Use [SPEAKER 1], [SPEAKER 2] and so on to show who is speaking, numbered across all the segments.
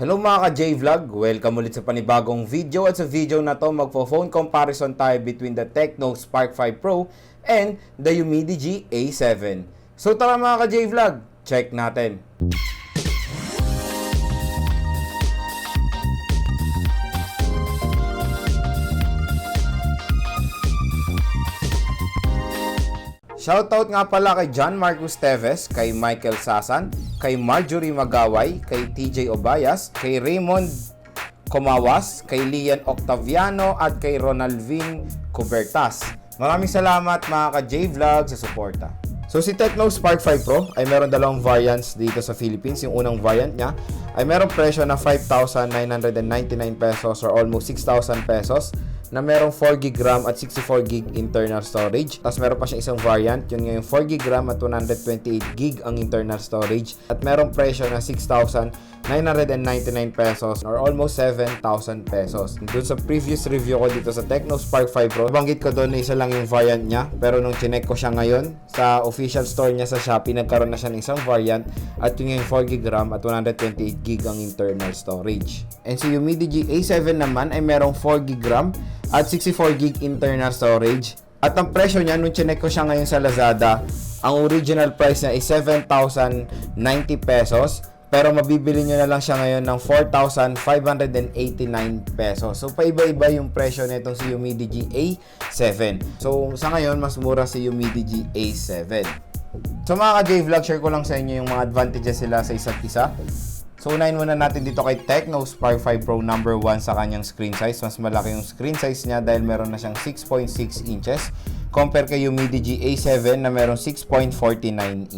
[SPEAKER 1] Hello mga ka-J-Vlog! Welcome ulit sa panibagong video at sa video na to magpo-phone comparison tayo between the Tecno Spark 5 Pro and the Umidigi A7. So tara mga ka-J-Vlog, check natin! Shoutout nga pala kay John Marcus Teves, kay Michael Sasan, kay Marjorie Magaway, kay TJ Obayas, kay Raymond Comawas, kay Lian Octaviano at kay Ronalvin Cubertas. Maraming salamat mga ka-J-Vlog sa suporta. So si Tecno Spark 5 Pro ay meron dalawang variants dito sa Philippines. Yung unang variant niya ay merong presyo na 5,999 pesos or almost 6,000 pesos na merong 4GB RAM at 64GB internal storage. Tapos meron pa siyang isang variant, yun nga yung 4GB RAM at 128GB ang internal storage. At merong presyo na 6,999 pesos or almost 7,000 pesos. Doon sa previous review ko dito sa Tecno Spark 5 Pro, nabanggit ko doon na isa lang yung variant niya. Pero nung chinek ko siya ngayon, sa official store niya sa Shopee, nagkaroon na siya ng isang variant at yun yung 4GB RAM at 128GB ang internal storage. And si Umidigi A7 naman ay merong 4GB RAM at 64GB internal storage. At ang presyo niya, nung chinek ko siya ngayon sa Lazada, ang original price niya ay 7,090 pesos. Pero mabibili nyo na lang siya ngayon ng 4,589 pesos. So paiba-iba yung presyo nitong si Umidigi A7. So sa ngayon, mas mura si Umidigi A7. So mga ka-J-Vlog, share ko lang sa inyo yung mga advantages sila sa isa't isa. So unahin muna natin dito kay Tecno Spark 5 Pro number 1 sa kanyang screen size. Mas malaki yung screen size niya dahil meron na siyang 6.6 inches compare kay Umidigi A7 na meron 6.49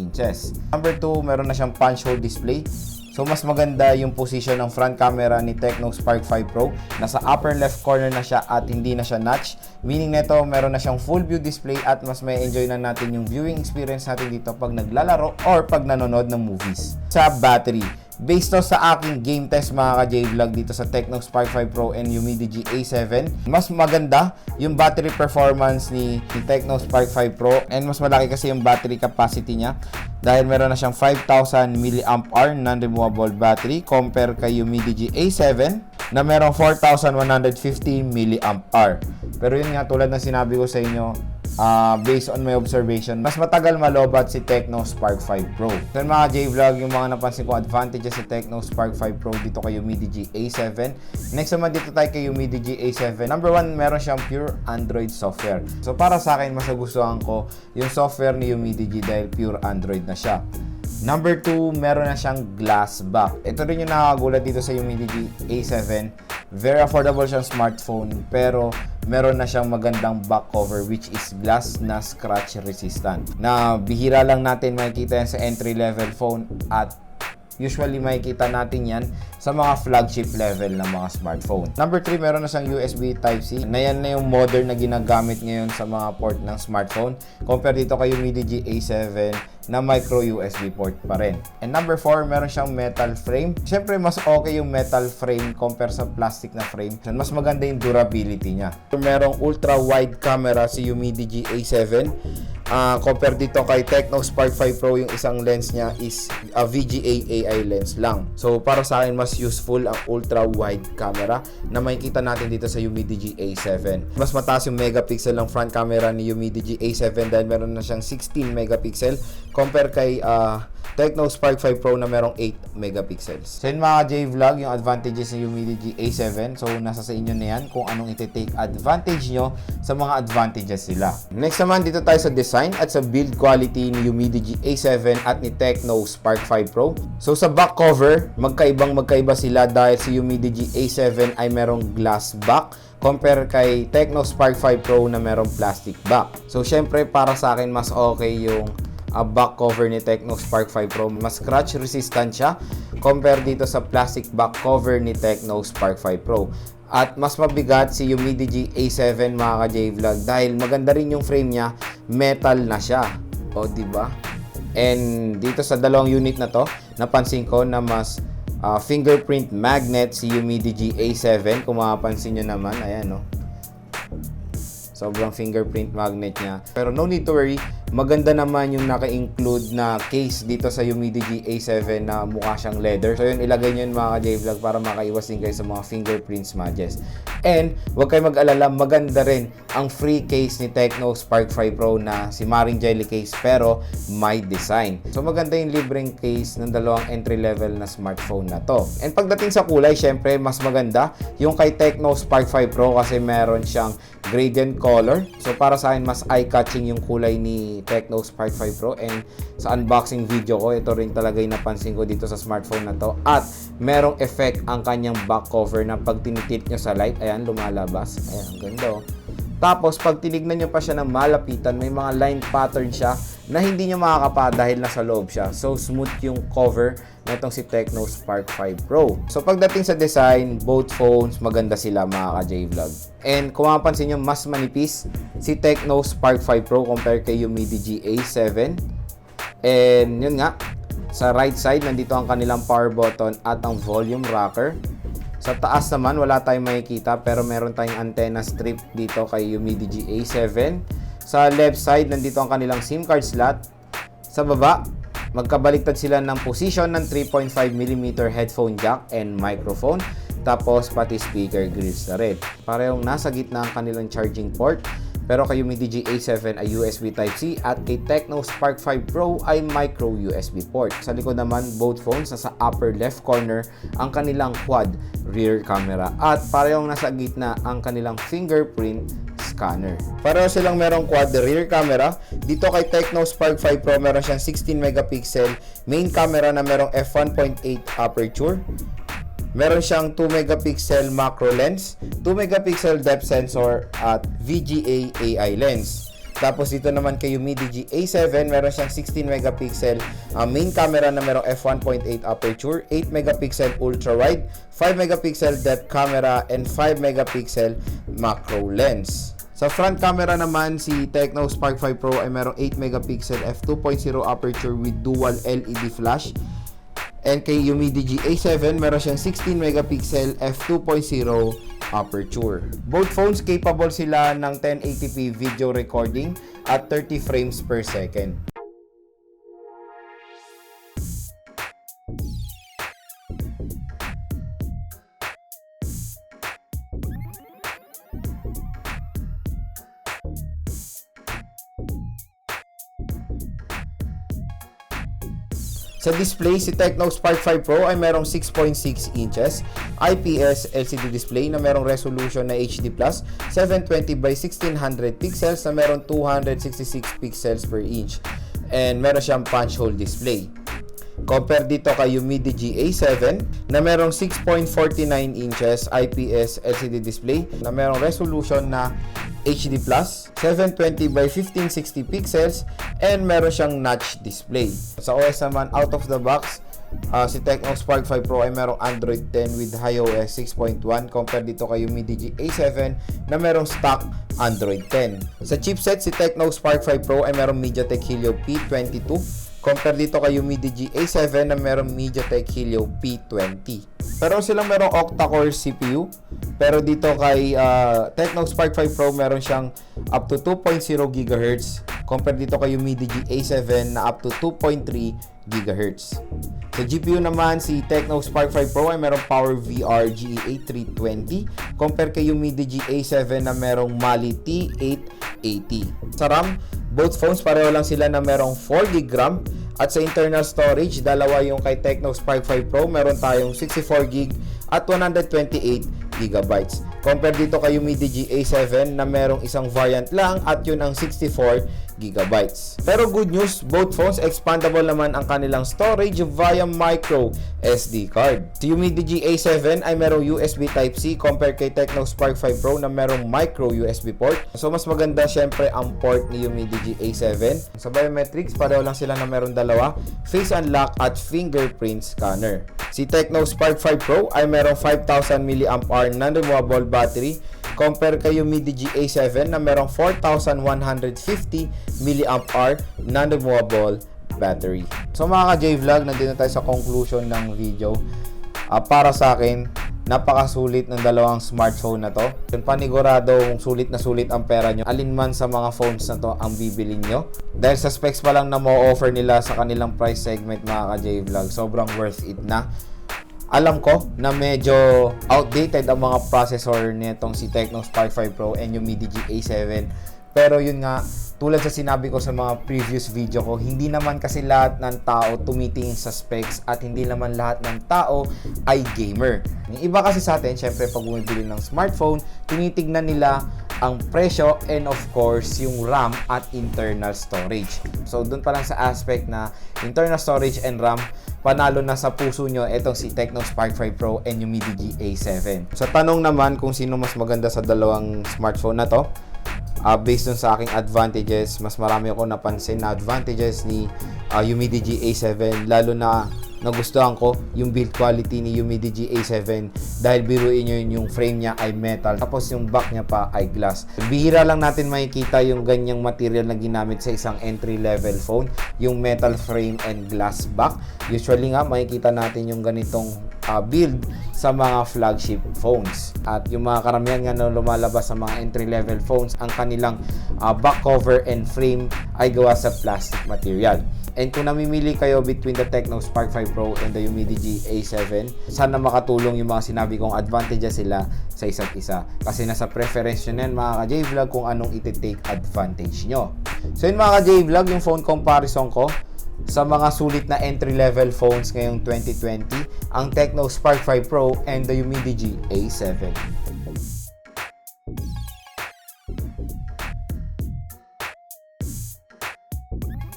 [SPEAKER 1] inches. Number 2, meron na siyang punch hole display. So mas maganda yung position ng front camera ni Tecno Spark 5 Pro. Nasa upper left corner na siya at hindi na siya notch. Meaning nito, meron na siyang full view display at mas may enjoy na natin yung viewing experience natin dito pag naglalaro or pag nanonood ng movies. Sa battery, based to sa aking game test mga ka-J-Vlog dito sa Tecno Spark 5 Pro and Umidigi A7, mas maganda yung battery performance ni Tecno Spark 5 Pro and mas malaki kasi yung battery capacity niya dahil meron na siyang 5,000 mAh non-removable battery compare kay Umidigi A7 na merong 4,150 mAh. Pero yun nga, tulad ng sinabi ko sa inyo, based on my observation, mas matagal malobat si Tecno Spark 5 Pro. So mga J-Vlog, yung mga napansin ko advantages si Tecno Spark 5 Pro dito kay Umidigi A7. Next naman dito tayo kay Umidigi A7. Number 1, meron siyang pure Android software. So para sa akin, mas nagustuhan ko yung software ni Umidigi dahil pure Android na siya. Number 2, meron na siyang glass back. Ito rin yung nakakagulat dito sa Umidigi A7. Very affordable siyang smartphone pero meron na siyang magandang back cover which is glass na scratch resistant. Na bihira lang natin makikita yan sa entry level phone at usually makikita natin yan sa mga flagship level ng mga smartphone. Number 3, meron na siyang USB Type-C na yan na yung modern na ginagamit ngayon sa mga port ng smartphone compare dito kay Umidigi A7 na micro USB port pa rin. And number 4, meron siyang metal frame. Siyempre, mas okay yung metal frame compare sa plastic na frame. Mas maganda yung durability niya. Merong ultra-wide camera si Umidigi A7. Compare dito kay Tecno Spark 5 Pro, yung isang lens niya is a VGA AI lens lang. So, para sa akin, mas useful ang ultra-wide camera na makikita natin dito sa Umidigi A7. Mas mataas yung megapixel ng front camera ni Umidigi A7 dahil meron na siyang 16 megapixel compare kay Tecno Spark 5 Pro na merong 8 megapixels. So yun mga J-Vlog, yung advantages ng Umidigi A7. So nasa sa inyo na yan kung anong iti-take advantage nyo sa mga advantages sila. Next naman dito tayo sa design at sa build quality ni Umidigi A7 at ni Tecno Spark 5 Pro. So sa back cover, magkaiba sila dahil si Umidigi A7 ay merong glass back compare kay Tecno Spark 5 Pro na merong plastic back. So syempre para sa akin mas okay yung back cover ni Tecno Spark 5 Pro. Mas scratch resistant siya compare dito sa plastic back cover ni Tecno Spark 5 Pro. At mas mabigat si Umidigi A7 mga ka-J-Vlog dahil maganda rin yung frame niya, metal na siya. O diba? And dito sa dalawang unit na to, napansin ko na mas fingerprint magnet si Umidigi A7. Kung mapapansin nyo naman, ayan no. Sobrang fingerprint magnet niya. Pero no need to worry, Maganda naman yung naka-include na case dito sa Umidigi A7 na mukha siyang leather. So yun, ilagay nyo yun mga ka-J-Vlog para makaiwas din kayo sa mga fingerprint smudges. And huwag kayo mag-alala, maganda rin ang free case ni Tecno Spark 5 Pro na si Maring Jelly case pero may design. So maganda yung libreng case ng dalawang entry-level na smartphone na to. And pagdating sa kulay, syempre mas maganda yung kay Tecno Spark 5 Pro kasi meron siyang gradient color. So para sa akin, mas eye-catching yung kulay ni Tecno Spark 5 Pro. And sa unboxing video ko, ito rin talaga yung napansin ko dito sa smartphone na to. At merong effect ang kanyang back cover na pag tinitit nyo sa light, ayan, lumalabas. Ayan, ang ganda oh. Tapos pag tinignan nyo pa siya ng malapitan, may mga line pattern siya na hindi nyo makakapa dahil nasa loob siya. So smooth yung cover na itong si Tecno Spark 5 Pro. So pagdating sa design, both phones maganda sila mga ka-J-Vlog. And kung mapapansin nyo, mas manipis si Tecno Spark 5 Pro compare kay Umidigi A7. And yun nga, sa right side nandito ang kanilang power button at ang volume rocker. Sa taas naman, wala tayong makikita pero meron tayong antenna strip dito kay Umidigi A7. Sa left side, nandito ang kanilang SIM card slot. Sa baba, magkabaliktad sila ng position ng 3.5mm headphone jack and microphone. Tapos, pati speaker grills na rin. Parehong nasa gitna ang kanilang charging port. Pero kay Umidigi A7 ay USB Type-C at kay Tecno Spark 5 Pro ay micro USB port. Sa likod naman, both phones nasa upper left corner ang kanilang quad rear camera at parehong nasa gitna ang kanilang fingerprint scanner. Pareho silang merong quad rear camera. Dito kay Tecno Spark 5 Pro meron siyang 16 megapixel main camera na merong f1.8 aperture. Meron siyang 2 megapixel macro lens, 2 megapixel depth sensor at VGA AI lens. Tapos dito naman kay Umidigi A7, meron siyang 16 megapixel main camera na merong f1.8 aperture, 8 megapixel ultra wide, 5 megapixel depth camera and 5 megapixel macro lens. Sa front camera naman, si Tecno Spark 5 Pro ay merong 8 megapixel f2.0 aperture with dual LED flash. And kay Umidigi A7, meron siyang 16 megapixel f2.0 aperture. Both phones capable sila ng 1080p video recording at 30 frames per second. Sa display, si Tecno Spark 5 Pro ay merong 6.6 inches IPS LCD display na merong resolution na HD+, 720 by 1600 pixels na merong 266 pixels per inch. And meron siyang punch hole display. Compare dito kay Umidigi A7 na merong 6.49 inches IPS LCD display na merong resolution na HD+, 720 by 1560 pixels, and meron siyang notch display. Sa OS naman, out of the box, si Tecno Spark 5 Pro ay merong Android 10 with iOS 6.1 compare dito kay Umidigi A7 na merong stock Android 10. Sa chipset, si Tecno Spark 5 Pro ay merong MediaTek Helio P22 compare dito kay Umidigi A7 na merong MediaTek Helio P20. Pero silang merong octa-core CPU. Pero dito kay Tecno Spark 5 Pro meron siyang up to 2.0 GHz compare dito kay Umidigi A7 na up to 2.3 GHz. Sa GPU naman, si Tecno Spark 5 Pro ay merong PowerVR GE8320 compare kay Umidigi A7 na merong Mali T880. Sa RAM, both phones pareho lang sila na merong 4GB RAM. At sa internal storage, dalawa yung kay Tecno Spark 5 Pro, meron tayong 64GB at 128GB. Compare dito kay Umidigi A7 na merong isang variant lang at yun ang 64GB. Pero good news, both phones expandable naman ang kanilang storage via micro SD card. Si Umidigi A7 ay merong USB Type-C compare kay Tecno Spark 5 Pro na merong micro USB port. So mas maganda syempre ang port ni Umidigi A7. Sa biometrics, pareho lang sila na meron dalawa, face unlock at fingerprint scanner. Si Tecno Spark 5 Pro ay merong 5,000 mAh non-removable battery compare kay Umidigi A7 na merong 4,150 mAh non-removable battery. So mga ka-J-Vlog, nandito tayo sa conclusion ng video. Para sa akin, napakasulit ng dalawang smartphone na to. Yung paniguradong sulit na sulit ang pera nyo. Alinman sa mga phones na to ang bibilin nyo. Dahil sa specs pa lang na mo-offer nila sa kanilang price segment mga ka-J-Vlog, sobrang worth it na. Alam ko na medyo outdated ang mga processor nitong si Tecno Spark 5 Pro and Umidigi A7. Pero yun nga, tulad sa sinabi ko sa mga previous video ko, hindi naman kasi lahat ng tao tumitingin sa specs at hindi naman lahat ng tao ay gamer. Yung iba kasi sa atin, syempre pag bumibili ng smartphone, tinitignan nila ang presyo and of course yung RAM at internal storage. So doon pa lang sa aspect na internal storage and RAM, panalo na sa puso nyo itong si Tecno Spark 5 Pro and Umidigi A7. Sa tanong naman kung sino mas maganda sa dalawang smartphone na to, based dun sa aking advantages, mas marami ako napansin na advantages ni Umidigi A7, lalo na nagustuhan ko yung build quality ni Umidigi A7 dahil biruin nyo yung frame niya ay metal tapos yung back niya pa ay glass. Bihira lang natin makikita yung ganyang material na ginamit sa isang entry level phone, yung metal frame and glass back. Usually nga makikita natin yung ganitong build sa mga flagship phones. At yung mga karamihan nga na lumalabas sa mga entry level phones, ang kanilang back cover and frame ay gawa sa plastic material. And kung namimili kayo between the Tecno Spark 5 Pro and the Umidigi A7, sana makatulong yung mga sinabi kong advantages sila sa isa't isa. Kasi nasa preference nyo yan mga ka-J-Vlog kung anong iti-take advantage nyo. So yun mga ka-J-Vlog, yung phone comparison ko sa mga sulit na entry-level phones ngayong 2020, ang Tecno Spark 5 Pro and the Umidigi A7.